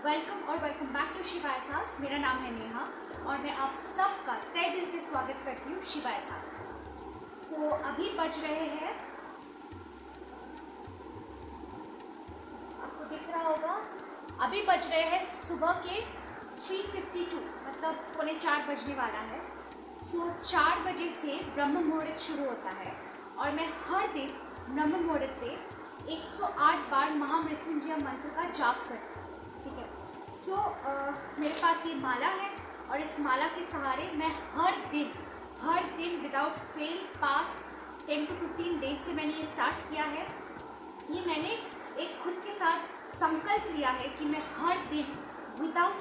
Welcome back to Shiva एहसास। मेरा नाम है नेहा और मैं आप सबका तहे दिल से स्वागत करती हूँ शिवा एहसास। अभी बज रहे हैं, आपको दिख रहा होगा, अभी बज रहे हैं सुबह के 3:52, मतलब 3:45 बजने वाला है। 4 बजे से ब्रह्म मुहूर्त शुरू होता है और मैं हर दिन ब्रह्म मुहूर्त पे 108 बार महामृत्युंजय मंत्र का जाप करती हूँ। ठीक है। मेरे पास ये माला है और इस माला के सहारे मैं हर दिन without fail past 10 to 15 days से मैंने ये स्टार्ट किया है। ये मैंने एक खुद के साथ संकल्प लिया है कि मैं हर दिन विदाउट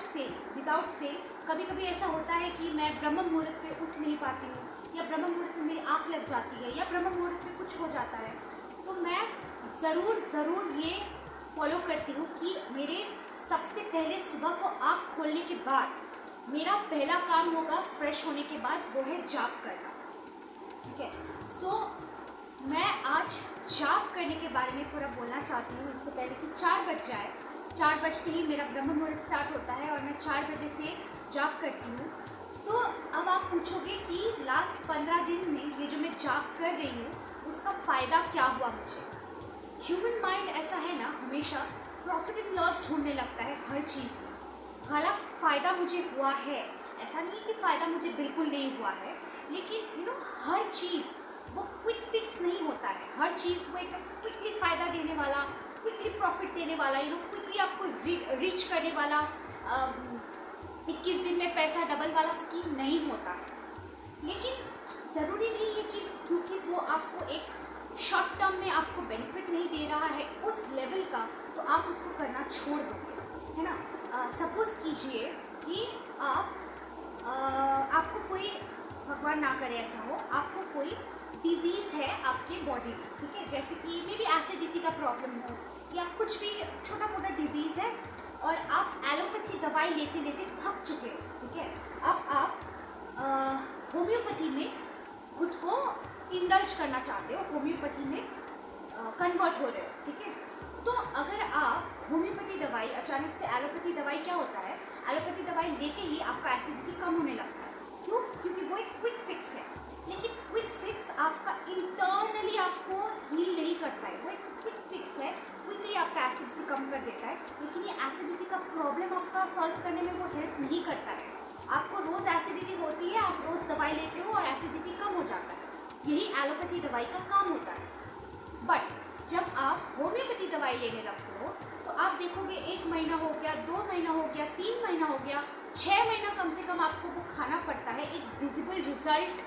फेल कभी कभी ऐसा होता है कि मैं ब्रह्म मुहूर्त पे उठ नहीं पाती हूँ, या ब्रह्म मुहूर्त में मेरी आँख लग जाती है, या ब्रह्म मुहूर्त में कुछ हो जाता है, तो मैं ज़रूर ये फॉलो करती हूँ कि मेरे सबसे पहले सुबह को आँख खोलने के बाद मेरा पहला काम होगा फ्रेश होने के बाद, वो है जाप करना। ठीक है। मैं आज जाप करने के बारे में थोड़ा बोलना चाहती हूँ, इससे पहले कि 4 बज जाए। 4 बजते ही मेरा ब्रह्म मुहूर्त स्टार्ट होता है और मैं 4 बजे से जाप करती हूँ। अब आप पूछोगे कि लास्ट 15 दिन में ये जो मैं जाप कर रही हूँ उसका फ़ायदा क्या हुआ मुझे। ह्यूमन माइंड ऐसा है ना, हमेशा प्रॉफिट एंड लॉस ढूंढने लगता है हर चीज़ में। हालांकि फ़ायदा मुझे हुआ है, ऐसा नहीं है कि फ़ायदा मुझे बिल्कुल नहीं हुआ है, लेकिन हर चीज़ वो क्विक फिक्स नहीं होता है। हर चीज़ वो एकदम क्विकली फ़ायदा देने वाला, क्विकली प्रॉफिट देने वाला, क्विकली आपको रीच करने वाला 21 दिन में पैसा डबल वाला स्कीम नहीं होता है। लेकिन ज़रूरी नहीं है कि क्योंकि वो आपको एक शॉर्ट टर्म में आपको बेनिफिट नहीं दे रहा है उस लेवल का, तो आप उसको करना छोड़ दोगे, है ना। सपोज़ कीजिए कि आपको कोई, भगवान ना करे ऐसा हो, आपको कोई डिजीज़ है आपके बॉडी में, ठीक है, जैसे कि मे बी एसिडिटी का प्रॉब्लम हो या कुछ भी छोटा मोटा डिजीज़ है और आप एलोपैथी दवाई लेते लेते थक चुके हो। ठीक है। अब आप होम्योपैथी में खुद को इंडल्ज करना चाहते हो, होम्योपैथी में कन्वर्ट हो रहे हो। ठीक है। तो अगर आप होम्योपैथी दवाई अचानक से एलोपैथी दवाई, क्या होता है, एलोपैथी दवाई लेते ही आपका एसिडिटी कम होने लगता है। क्यों? क्योंकि वो एक क्विक फिक्स है। लेकिन क्विक फिक्स आपका इंटरनली आपको हील नहीं करता है। वो एक क्विक फिक्स है, क्विकली आपका एसिडिटी कम कर देता है, लेकिन ये एसिडिटी का प्रॉब्लम आपका सॉल्व करने में वो हेल्प नहीं करता है। आपको रोज़ एसिडिटी होती है, आप रोज़ दवाई लेते हो और एसिडिटी कम हो जाता है। यही एलोपैथी दवाई का काम होता है। बट जब आप होम्योपैथी दवाई लेने लगते हो तो आप देखोगे 1 महीना हो गया, 2 महीना हो गया, 3 महीना हो गया, 6 महीना कम से कम आपको वो खाना पड़ता है एक विजिबल रिजल्ट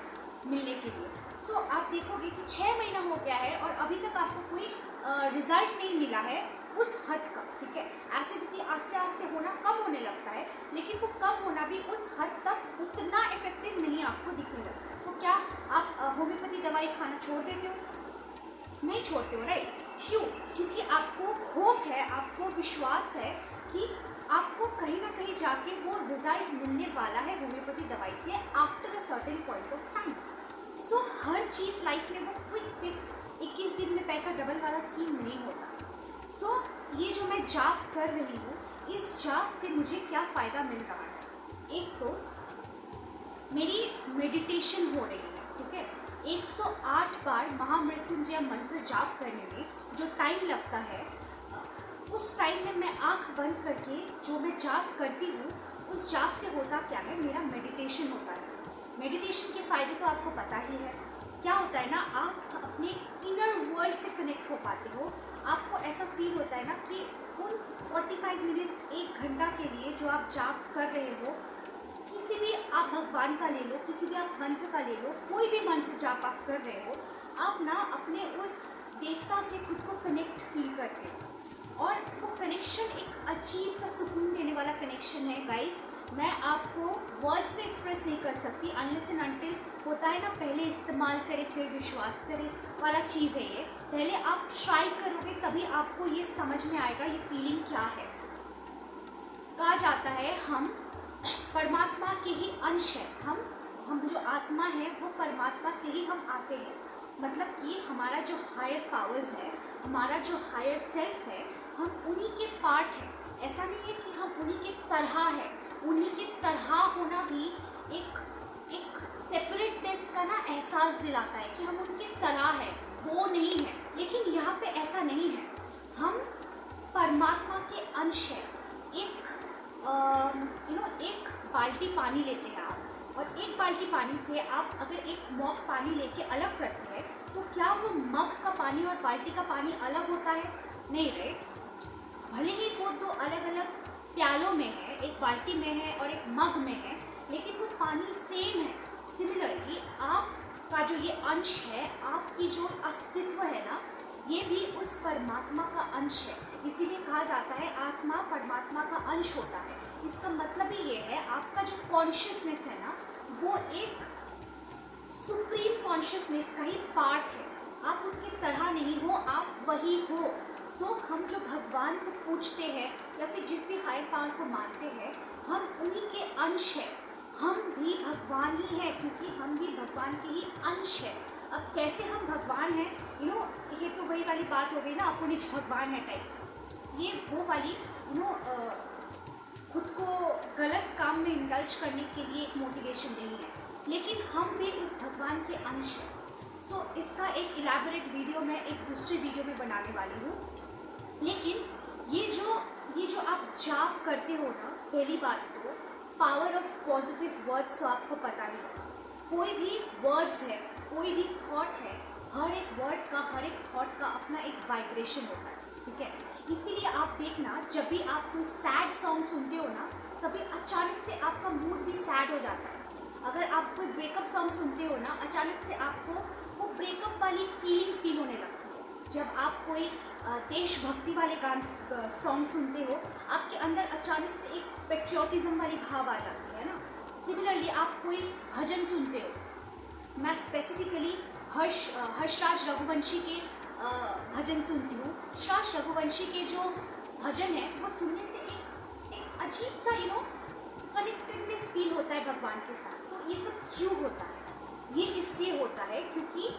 मिलने के लिए। आप देखोगे कि 6 महीना हो गया है और अभी तक आपको कोई रिजल्ट नहीं मिला है उस हद का। ठीक है। एसिडिटी आस्ते आस्ते होना कम होने लगता है, लेकिन वो कम होना भी उस हद तक उतना इफेक्टिव नहीं आपको दिखने लगता है। तो क्या आप होम्योपैथी दवाई खाना छोड़ देते हो? नहीं छोड़ते हो, राइट? क्यों? क्योंकि आपको होप है, आपको विश्वास है कि आपको कहीं ना कहीं जाके वो रिजल्ट मिलने वाला है होम्योपैथी दवाई से after a certain point of time. Her cheese life में वो क्विक फिक्स 21 दिन में पैसा डबल वाला स्कीम नहीं होता। ये जो मैं जाप कर रही हूँ, इस जाप से मुझे क्या फ़ायदा मिल रहा है? एक तो मेरी मेडिटेशन हो रही है। ठीक है। 108 बार महामृत्युंजय मंत्र जाप करने में जो टाइम लगता है, उस टाइम में मैं आंख बंद करके जो मैं जाप करती हूँ, उस जाप से होता क्या है, मेरा मेडिटेशन होता है। मेडिटेशन के फ़ायदे तो आपको पता ही है। क्या होता है ना, आप अपने इनर वर्ल्ड से कनेक्ट हो पाते हो। आपको ऐसा फील होता है ना कि उन 45 मिनट्स, 1 घंटा के लिए जो आप जाप कर रहे हो, किसी भी आप भगवान का ले लो, किसी भी आप मंत्र का ले लो, कोई भी मंत्र जाप आप कर रहे हो, आप ना अपने उस देवता से खुद को कनेक्ट फील करते हो। और वो कनेक्शन एक अजीब सा सुकून देने वाला कनेक्शन है गाइस। मैं आपको वर्ड्स में एक्सप्रेस नहीं कर सकती, अनलेस एंड अनटिल होता है ना, पहले इस्तेमाल करें फिर विश्वास करें वाला चीज़ है ये। पहले आप ट्राई करोगे तभी आपको ये समझ में आएगा ये फीलिंग क्या है। कहा जाता है हम परमात्मा के ही अंश है। हम जो आत्मा है वो परमात्मा से ही हम आते हैं। मतलब कि हमारा जो हायर पावर्स है, हमारा जो हायर सेल्फ है, हम उन्हीं के पार्ट हैं। ऐसा नहीं है कि हम उन्हीं के तरह है, उन्हीं के तरह होना भी एक एक सेपरेटनेस का ना एहसास दिलाता है कि हम उनके तरह है, वो नहीं है। लेकिन यहाँ पे ऐसा नहीं है, हम परमात्मा के अंश है। एक एक बाल्टी पानी लेते हैं आप, और एक बाल्टी पानी से आप अगर एक मग पानी लेके अलग करते हैं, तो क्या वो मग का पानी और बाल्टी का पानी अलग होता है? नहीं, राइट। भले ही वो दो अलग अलग प्यालों में है, एक बाल्टी में है और एक मग में है, लेकिन वो पानी सेम है। सिमिलरली आपका जो ये अंश है, आपकी जो अस्तित्व है ना, ये भी उस परमात्मा का अंश है। इसीलिए कहा जाता है आत्मा परमात्मा का अंश होता है। इसका मतलब ही ये है, आपका जो कॉन्शियसनेस है ना, वो एक सुप्रीम कॉन्शियसनेस का ही पार्ट है। आप उसकी तरह नहीं हो, आप वही हो। सो हम जो भगवान को पूछते हैं या फिर जिस भी हायर पावर को मानते हैं, हम उन्हीं के अंश हैं। हम भी भगवान ही हैं, क्योंकि हम भी भगवान के ही अंश हैं। अब कैसे हम भगवान हैं, ये तो वही वाली बात हो गई ना, आपको निज भगवान है टाइप। ये वो वाली खुद को गलत काम में इंडल्ज करने के लिए एक मोटिवेशन नहीं है, लेकिन हम भी उस भगवान के अंश हैं। सो इसका एक इलैबोरेट वीडियो मैं एक दूसरे वीडियो में बनाने वाली हूँ। लेकिन ये जो आप जाप करते हो ना, पहली बात तो पावर ऑफ पॉजिटिव वर्ड्स तो आपको पता ही है। कोई भी वर्ड्स है, कोई भी थॉट है, हर एक वर्ड का, हर एक थॉट का अपना एक वाइब्रेशन होता है, ठीक है। इसीलिए आप देखना, जब भी आप कोई सैड सॉन्ग सुनते हो ना, तभी अचानक से आपका मूड भी सैड हो जाता है। अगर आप कोई ब्रेकअप सॉन्ग सुनते हो ना, अचानक से आपको वो ब्रेकअप वाली फील होने लगती है। जब आप कोई देशभक्ति वाले गाने सॉन्ग सुनते हो, आपके अंदर अचानक से एक पेट्रियोटिज्म वाली भाव आ जाती है ना। सिमिलरली आप कोई भजन सुनते हो, मैं स्पेसिफिकली हर्षराज रघुवंशी के भजन सुनती हूँ। हर्षराज रघुवंशी के जो भजन है, वो सुनने से एक अजीब सा कनेक्टेडनेस फील होता है भगवान के साथ। तो ये सब क्यों होता है? ये इसलिए होता है क्योंकि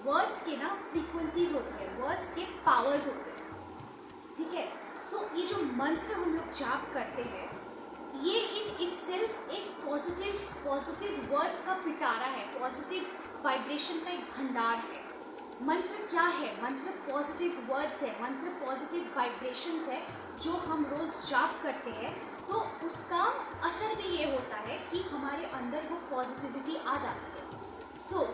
वर्ड्स के ना फ्रीक्वेंसीज होती है, वर्ड्स के पावर्स होते हैं, ठीक है। सो ये जो मंत्र हम लोग जाप करते हैं, ये इन इटसेल्फ एक पॉजिटिव वर्ड्स का पिटारा है, पॉजिटिव वाइब्रेशन का एक भंडार है। मंत्र क्या है? मंत्र पॉजिटिव वर्ड्स है, मंत्र पॉजिटिव वाइब्रेशंस है, जो हम रोज़ जाप करते हैं। तो उसका असर भी ये होता है कि हमारे अंदर वो पॉजिटिविटी आ जाती है। सो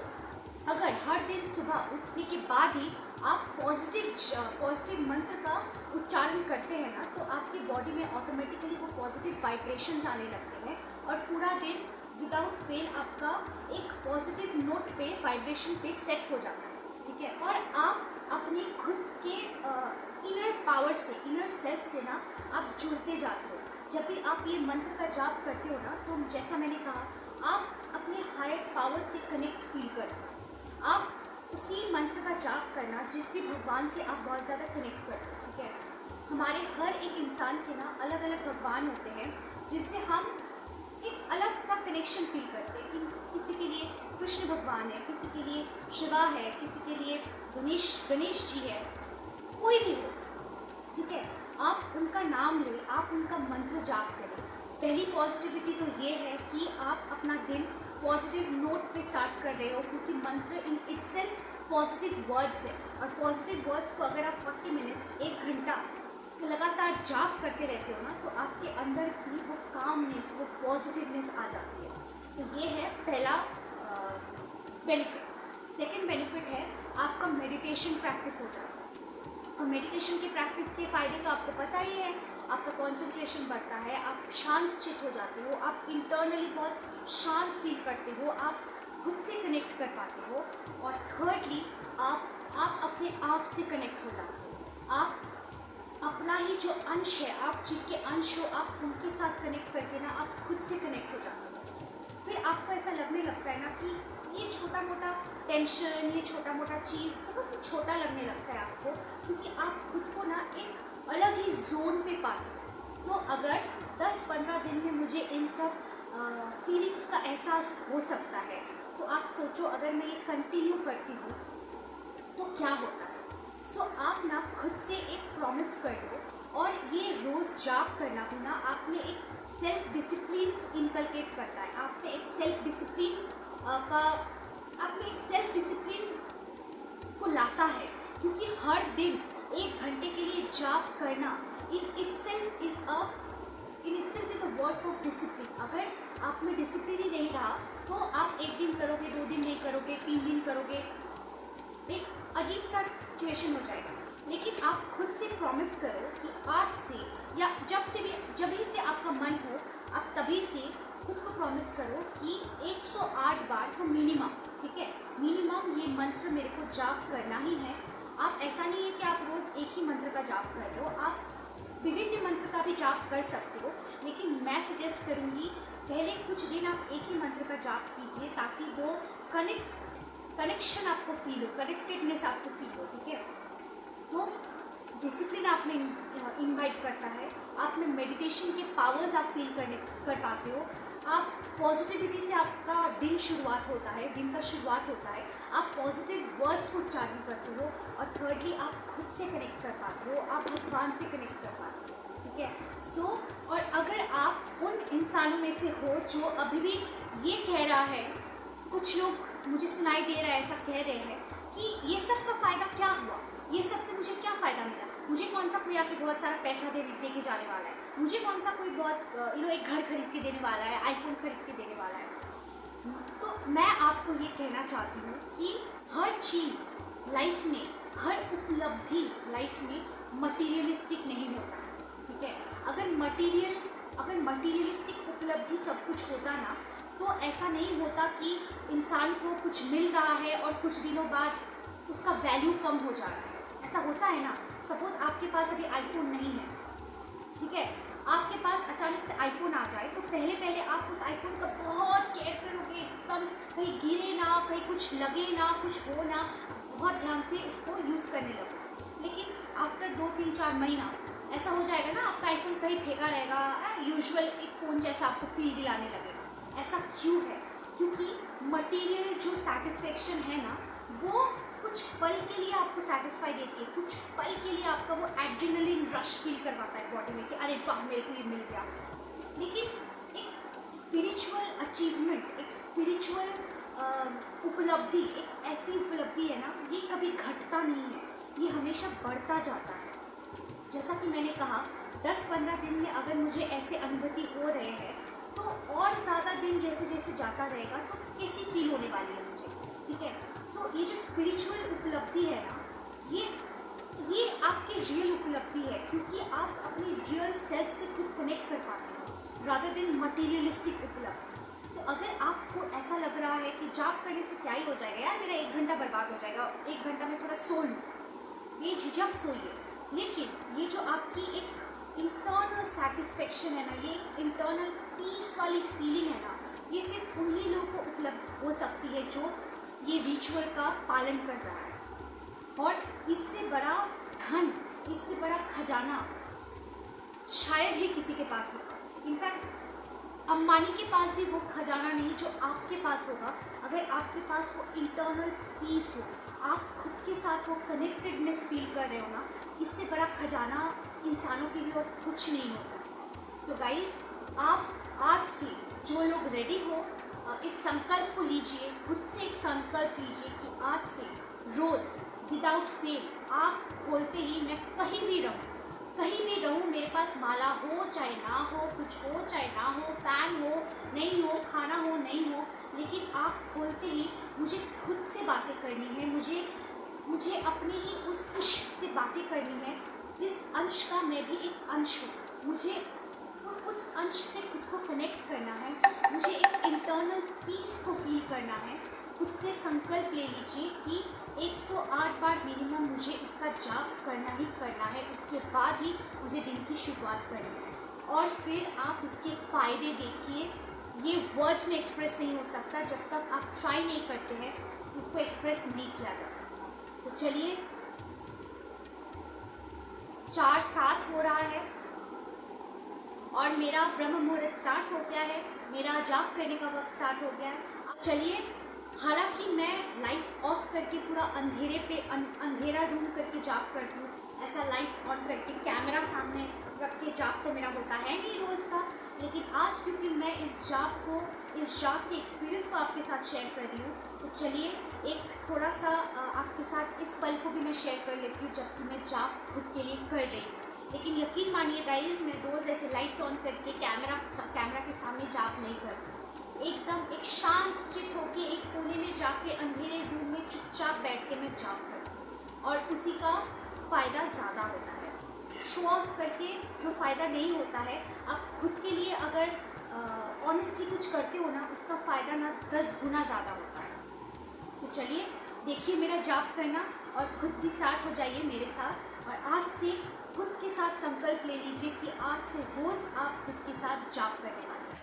अगर हर दिन सुबह उठने के बाद ही आप पॉजिटिव मंत्र का उच्चारण करते हैं ना, तो आपकी बॉडी में ऑटोमेटिकली वो पॉजिटिव वाइब्रेशंस आने लगते हैं, और पूरा दिन विदाउट फेल आपका एक पॉजिटिव नोट पे, वाइब्रेशन पे सेट हो जाता है, ठीक है। और आप अपने खुद के इनर पावर से, इनर सेल्फ से ना आप जुड़ते जाते हो। जब भी आप ये मंत्र का जाप करते हो ना, तो जैसा मैंने कहा, आप अपने हायर पावर से कनेक्ट फील करते हो। आप उसी मंत्र का जाप करना, जिस भी भगवान से आप बहुत ज़्यादा कनेक्ट करते हो, ठीक है। हमारे हर एक इंसान के ना अलग अलग भगवान होते हैं, जिनसे हम एक अलग सा कनेक्शन फील करते हैं। किसी के लिए कृष्ण भगवान है, किसी के लिए शिवा है, किसी के लिए गणेश जी है, कोई भी हो, ठीक है। आप उनका नाम लें, आप उनका मंत्र जाप करें। पहली पॉजिटिविटी तो ये है कि आप अपना दिन पॉजिटिव नोट पे स्टार्ट कर रहे हो, क्योंकि मंत्र इन इटसेल्फ पॉजिटिव वर्ड्स है, और पॉजिटिव वर्ड्स को अगर आप 40 मिनट्स, 1 घंटा लगातार जाप करते रहते हो ना, तो आपके अंदर भी वो कामनेस, वो पॉजिटिवनेस आ जाती है। तो ये है पहला बेनिफिट। सेकेंड बेनिफिट है आपका मेडिटेशन प्रैक्टिस हो जाता है। और मेडिटेशन की प्रैक्टिस के फ़ायदे तो आपको पता ही है, आपका कंसंट्रेशन बढ़ता है, आप शांत चित्त हो जाते हो, आप इंटरनली बहुत शांत फील करते हो, आप खुद से कनेक्ट कर पाते हो। और थर्डली आप अपने आप से कनेक्ट हो जाते हो। आप अपना ही जो अंश है, आप जिनके अंश हो, आप उनके साथ कनेक्ट करके ना आप खुद से कनेक्ट हो जाते हो। फिर आपको ऐसा लगने लगता है ना कि ये छोटा मोटा टेंशन, ये छोटा मोटा चीज़ बहुत ही छोटा लगने लगता है आपको, क्योंकि आप खुद को ना एक अलग ही जोन पे पाते हो। सो अगर 10-15 दिन में मुझे इन सब फीलिंग्स का एहसास हो सकता है, तो आप सोचो अगर मैं ये कंटिन्यू करती हूँ तो क्या होता है। सो आप ना खुद से एक प्रॉमिस कर लो, और ये रोज़ जाप करना भी ना आप में एक सेल्फ डिसिप्लिन इनकलकेट करता है, आप में एक सेल्फ डिसिप्लिन को लाता है, क्योंकि हर दिन 1 घंटे के लिए जाप करना in itself is a work of discipline. अगर आप में डिसिप्लिन ही नहीं रहा तो आप 1 दिन करोगे, 2 दिन नहीं करोगे, 3 दिन करोगे, एक अजीब सा सिचुएशन हो जाएगा। लेकिन आप खुद से प्रॉमिस करो कि आज से या जब ही से आपका मन हो, आप तभी से खुद को प्रॉमिस करो कि 108 बार तो मिनिमम, ठीक है, मिनिमम ये मंत्र मेरे को जाप करना ही है। आप ऐसा नहीं है कि आप रोज़ एक ही मंत्र का जाप कर रहे हो, आप विभिन्न मंत्र का भी जाप कर सकते हो, लेकिन मैं सजेस्ट करूँगी पहले कुछ दिन आप एक ही मंत्र का जाप कीजिए, ताकि वो कनेक्शन आपको फील हो, कनेक्टेडनेस आपको फील हो, ठीक है। तो डिसिप्लिन आप में इन्वाइट करता है, आप में मेडिटेशन के पावर्स आप फील कर पाते हो, आप पॉजिटिविटी से आपका दिन का शुरुआत होता है, आप पॉजिटिव वर्ड्स को उच्चारण करते हो, और थर्डली आप खुद से कनेक्ट कर पाते हो, आप भगवान से कनेक्ट कर पाते हो, ठीक है। और अगर आप उन इंसानों में से हो जो अभी भी ये कह रहा है, कुछ लोग मुझे सुनाई दे रहा है ऐसा कह रहे हैं कि ये सब का फ़ायदा क्या हुआ, ये सब से मुझे क्या फ़ायदा मिला, मुझे कौन सा कोई आके बहुत सारा पैसा दे के जाने वाला है, मुझे कौन सा कोई बहुत एक घर खरीद के देने वाला है, आईफोन खरीद के देने वाला है। तो मैं आपको ये कहना चाहती हूँ कि हर चीज़ लाइफ में, हर उपलब्धि लाइफ में मटीरियलिस्टिक नहीं होता, ठीक है। अगर मटीरियलिस्टिक उपलब्धि सब कुछ होता ना, तो ऐसा नहीं होता कि इंसान को कुछ मिल रहा है और कुछ दिनों बाद उसका वैल्यू कम हो जा रहा है। ऐसा होता है ना, सपोज आपके पास अभी आईफोन नहीं है, ठीक है, आपके पास अचानक से आईफोन आ जाए तो पहले आप उस आईफोन का बहुत केयर करोगे, एकदम कहीं गिरे ना, कहीं कुछ लगे ना, कुछ हो ना, बहुत ध्यान से उसको यूज़ करने लगो। लेकिन आफ्टर 2-3-4 महीना ऐसा हो जाएगा ना, आपका आईफोन कहीं फेंका रहेगा, यूजुअल एक फ़ोन जैसा आपको फील दिलाने लगेगा। ऐसा क्यों है? क्योंकि मटेरियल जो सेटिस्फेक्शन है ना, वो कुछ पल के लिए आपको सेटिस्फाई देती है, कुछ पल के लिए आपका वो एड्रेनलिन रश फील करवाता है बॉडी में कि अरे वाह मेरे को ये मिल गया। लेकिन एक स्पिरिचुअल अचीवमेंट, एक स्पिरिचुअल उपलब्धि, एक ऐसी उपलब्धि है ना, ये कभी घटता नहीं है, ये हमेशा बढ़ता जाता है। जैसा कि मैंने कहा 10-15 दिन में अगर मुझे ऐसे अनुभूति हो रहे हैं, तो और ज़्यादा दिन जैसे जैसे जाता रहेगा तो कैसी फील होने वाली है मुझे, ठीक है। सो ये जो स्पिरिचुअल उपलब्धि है ना, ये आपकी रियल उपलब्धि है, क्योंकि आप अपनी रियल सेल्फ से खुद कनेक्ट कर पाते हो रादर देन मटीरियलिस्टिक उपलब्धि। सो अगर आपको ऐसा लग रहा है कि जाप करने से क्या ही हो जाएगा यार, मेरा 1 घंटा बर्बाद हो जाएगा, 1 घंटा में थोड़ा सो लूँ, ये झिझक सोइए। लेकिन ये जो आपकी एक इंटरनल सेटिस्फेक्शन है ना, ये इंटरनल पीस वाली फीलिंग है ना, ये सिर्फ उन्हीं लोगों को उपलब्ध हो सकती है जो ये रिचुअल का पालन कर रहा है। और इससे बड़ा धन, इससे बड़ा खजाना शायद ही किसी के पास होगा। इनफैक्ट अंबानी के पास भी वो खजाना नहीं जो आपके पास होगा, अगर आपके पास वो इंटरनल पीस हो, आप खुद के साथ वो कनेक्टेडनेस फील कर रहे हो ना, इससे बड़ा खजाना इंसानों के लिए और कुछ नहीं हो सकता। सो गाइज, आप आज से जो लोग रेडी हो, इस संकल्प को लीजिए, खुद से एक संकल्प लीजिए कि आज से रोज़ विदाउट फेल आँख खोलते ही मैं कहीं भी रहूँ, मेरे पास माला हो चाहे ना हो, कुछ हो चाहे ना हो, फ़ैन हो नहीं हो, खाना हो नहीं हो, लेकिन आँख खोलते ही मुझे खुद से बातें करनी है, मुझे अपने ही उस अंश से बातें करनी है जिस अंश का मैं भी एक अंश हूँ। मुझे उस अंश से खुद को कनेक्ट करना है, मुझे एक इंटरनल पीस को फील करना है। खुद से संकल्प ले लीजिए कि 108 बार मिनिमम मुझे इसका जाप करना ही करना है, उसके बाद ही मुझे दिन की शुरुआत करनी है। और फिर आप इसके फ़ायदे देखिए, ये वर्ड्स में एक्सप्रेस नहीं हो सकता, जब तक आप ट्राई नहीं करते हैं इसको एक्सप्रेस नहीं किया जा सकता। तो चलिए, 4:07 हो रहा है और मेरा ब्रह्म मुहूर्त स्टार्ट हो गया है, मेरा जाप करने का वक्त स्टार्ट हो गया है। अब चलिए, हालांकि मैं लाइट्स ऑफ करके पूरा अंधेरा रूम करके जाप करती हूँ, ऐसा लाइट्स ऑन करके कैमरा सामने रख होता है नहीं रोज़ का, लेकिन आज क्योंकि मैं इस जाप के एक्सपीरियंस को आपके साथ शेयर कर रही हूँ, तो चलिए एक थोड़ा सा आपके साथ इस पल को भी मैं शेयर कर लेती हूँ जबकि मैं जाप खुद के लिए कर रही हूँ। लेकिन यकीन मानिए गाइज, मैं रोज़ ऐसे लाइट्स ऑन करके कैमरा के सामने जाप नहीं करती। एकदम एक शांत चित होके एक कोने में जाके अंधेरे रूम में चुपचाप बैठ के मैं जाप करती हूँ, और उसी का फ़ायदा ज़्यादा होता है। शो ऑफ करके जो फ़ायदा नहीं होता है, आप खुद के लिए अगर ऑनेस्टली कुछ करते हो ना, उसका फ़ायदा ना 10 गुना ज़्यादा होता है। तो चलिए देखिए मेरा जाप करना, और खुद भी स्टार्ट हो जाइए मेरे साथ। और आज से खुद के साथ संकल्प ले लीजिए कि आज से रोज़ आप खुद के साथ जाप करने वाले हैं।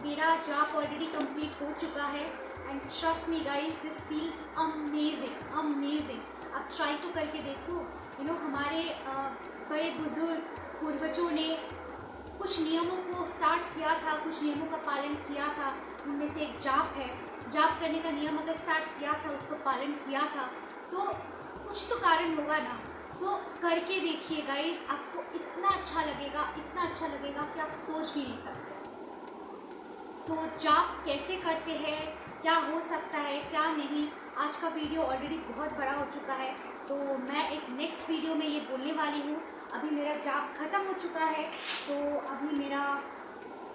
मेरा जाप ऑलरेडी कंप्लीट हो चुका है and trust me guys, this feels amazing amazing. आप ट्राई तो करके देखो। हमारे बड़े बुजुर्ग पूर्वजों ने कुछ नियमों को स्टार्ट किया था, कुछ नियमों का पालन किया था। उनमें से एक जाप है। जाप करने का नियम अगर स्टार्ट किया था, उसको पालन किया था, तो कुछ तो कारण होगा ना। सो करके देखिए गाइस, आपको इतना अच्छा लगेगा, इतना अच्छा लगेगा कि आप सोच भी नहीं सकते। सो जाप कैसे करते हैं, क्या हो सकता है क्या नहीं, आज का वीडियो ऑलरेडी बहुत बड़ा हो चुका है, तो मैं एक नेक्स्ट वीडियो में ये बोलने वाली हूँ। अभी मेरा जाप ख़त्म हो चुका है, तो अभी मेरा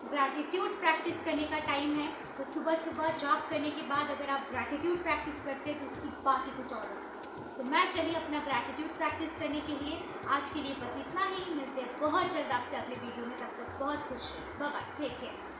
ग्रैटिट्यूड प्रैक्टिस करने का टाइम है। तो सुबह सुबह जाप करने के बाद अगर आप ग्रैटिट्यूड प्रैक्टिस करते हैं तो उसकी बात ही कुछ और है। सो मैं चलिए अपना ग्रैटिट्यूड प्रैक्टिस करने के लिए। आज के लिए बस इतना ही। मिलते हैं बहुत जल्द आपसे अगले वीडियो में। तब तक बहुत खुश, बाय बाय, टेक केयर।